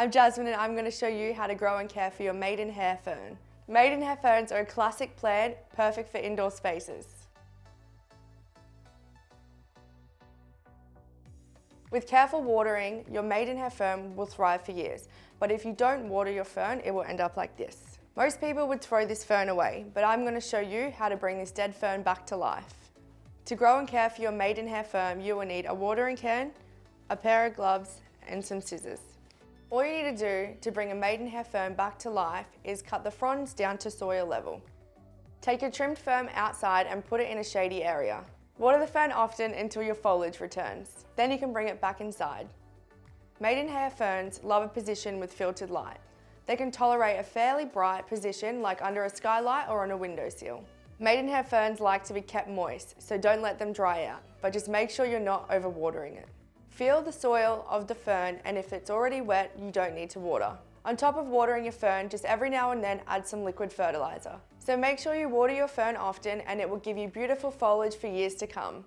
I'm Jasmine and I'm going to show you how to grow and care for your Maidenhair Fern. Maidenhair ferns are a classic plant, perfect for indoor spaces. With careful watering, your Maidenhair Fern will thrive for years, but if you don't water your fern, it will end up like this. Most people would throw this fern away, but I'm going to show you how to bring this dead fern back to life. To grow and care for your Maidenhair Fern, you will need a watering can, a pair of gloves, and some scissors. All you need to do to bring a Maidenhair Fern back to life is cut the fronds down to soil level. Take your trimmed fern outside and put it in a shady area. Water the fern often until your foliage returns. Then you can bring it back inside. Maidenhair ferns love a position with filtered light. They can tolerate a fairly bright position like under a skylight or on a windowsill. Maidenhair ferns like to be kept moist, so don't let them dry out, but just make sure you're not overwatering it. Feel the soil of the fern, and if it's already wet, you don't need to water. On top of watering your fern, just every now and then add some liquid fertilizer. So make sure you water your fern often and it will give you beautiful foliage for years to come.